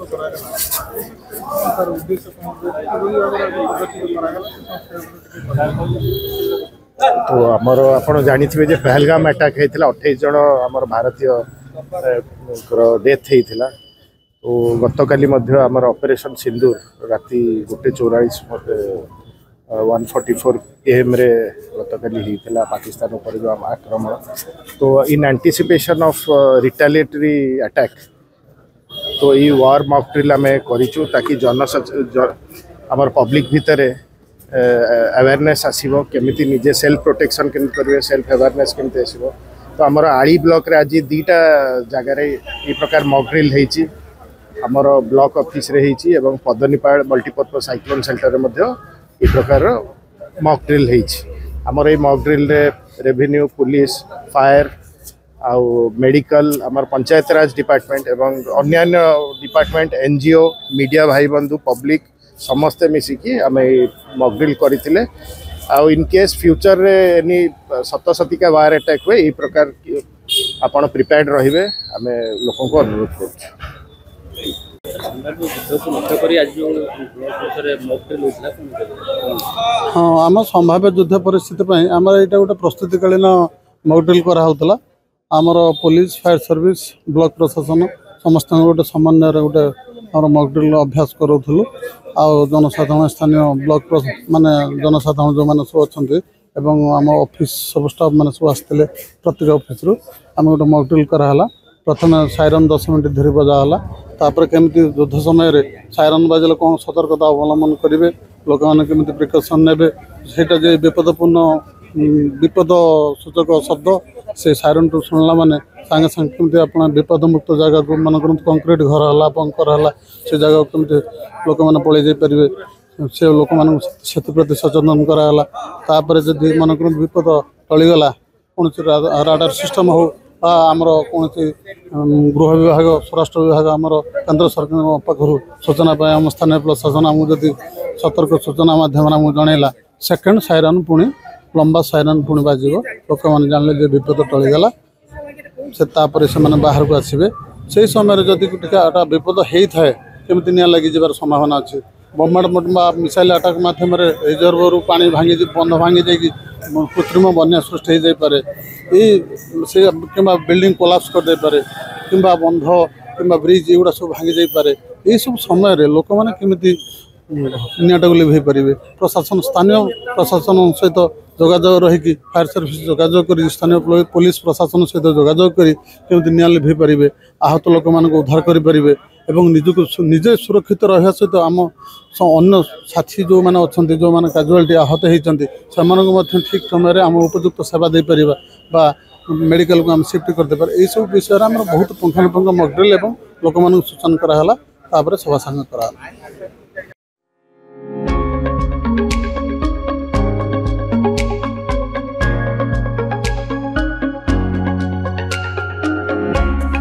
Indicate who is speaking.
Speaker 1: तो आमर आप जानी जे पहलगाम अटैक होता 28 जन आम भारतीय डेथ होता। तो गत काली आमर ऑपरेशन सिंदूर राति 1:44 1:44 AM रे गत काली होता पाकिस्तान पर जो आक्रमण। तो इन एंटीसिपेशन ऑफ रिटेलिएटरी अटैक तो ये वार मॉक ड्रिल आम करूँ ताकि आमर पब्लिक भितर अवेयरनेस आसो केमी निजे सेल्फ प्रोटेक्शन केमी करेंगे सेल्फ अवेयरनेस केमी आसो। तो आमर आड़ी ब्लॉक रे आज 2टा जगार ये प्रकार मॉक ड्रिल होती आमर ब्लॉक ऑफिस रे होती एवं पदनीपाड़ मल्टीपर्पज साइक्लोन सेंटर में ये प्रकार मॉक ड्रिल होती। आमर ये मॉक ड्रिल रे रेवेन्यू पुलिस फायर आउ मेडिकल आमर पंचायत राज डिपार्टमेंट एवं अन्यान्य डिपार्टमेंट एनजीओ मीडिया भाई बंधु पब्लिक समस्ते मिसिकी आम मॉक ड्रिल करते। आउ इन केस फ्यूचर रे एनी सतसतिका वार अटैक हुए यही प्रकार आपण प्रिपेयर्ड रहिबे आम लोकों को अनुरोध कर।
Speaker 2: हाँ आम संभाव्य युद्ध परिस्थिति आम यहाँ गोटे प्रस्तुतिकालीन मॉक ड्रिल कराला। आमर पुलिस फायर सर्विस ब्लॉक प्रशासन समस्त गोटे समन्वय गोटे आम मॉक ड्रिल अभ्यास करूँ। आउ जनसाधारण स्थानीय ब्लॉक माने जनसाधारण जो मैंने सब अच्छा एवं आम ऑफिस सब स्टाफ मैंने सब आसते प्रत्येक ऑफिस रु आम गोटे मॉक ड्रिल कराला। प्रथम साइरन 10 मिनट धरी बजाला तापर केमती युद्ध समय साइरन बाजले कौन सतर्कता अवलम्बन करेंगे लोक मैंने केमती प्रिकसन ने सेटा जे विपदपूर्ण विपद सूचक शब्द से साइरन टू शुणला माने सांगे सांगे केमती अपना विपद मुक्त जगह को मन करते कंक्रीट घर है पंकर है से जगह केमती लोक मैंने पलि जापरेंगे से लोक मान प्रति सचेतन कराला। तापर जदि मन कर विपद टलीगला कौन राडार सिस्टम हो आमर कौन गृह विभाग स्वराष्ट्र विभाग आमर केंद्र सरकार पाखु सूचना पाए आम स्थानीय प्रशासन आमको जदि सतर्क सूचना माध्यम आमको जनइला सेकेंड साइरन पुणी लंबा साइरन पुणी बाज लोक मैंने जानले जे विपद टलीगला से तापर से मैंने बाहर को आसवे से समय जदि विपद होता है केमी निआ लगी जबार संभावना अच्छी बम्बार्डमेंट मिसाइल अटैक मध्यम रिजर्वर पानी भांगी बंध भांगी जाकि कृत्रिम बन्या सृष्टि हो जापे से कि बिल्डिंग कोलाप्स करदे पारे कि बंध कि ब्रिज युवा सब भांगी जापे यही सब समय लोक मैंने केमी निआटाक लिभे पारे प्रशासन स्थानीय प्रशासन सहित जोगाजोग रहीकि फायर सर्विस जोगाजोग कर स्थानीय पुलिस प्रशासन सहित जोगाजोग कर केमी निआ लिभे पारे आहत लोक मानक उद्धार करें एवं निजको निजे सुरक्षित रहा सहित आम अन्य साथी जो मैंने अच्छा जो मैंने काजुआलिटी आहत होती ठीक समय आम उपयुक्त सेवा दे पारिबा मेडिकल को आम शिफ्ट करदे पारे यही सब विषय में बहुत पुंखानुपुंख मॉक ड्रिल एवं लोक सूचना कराला तापर सभा सांग कराला।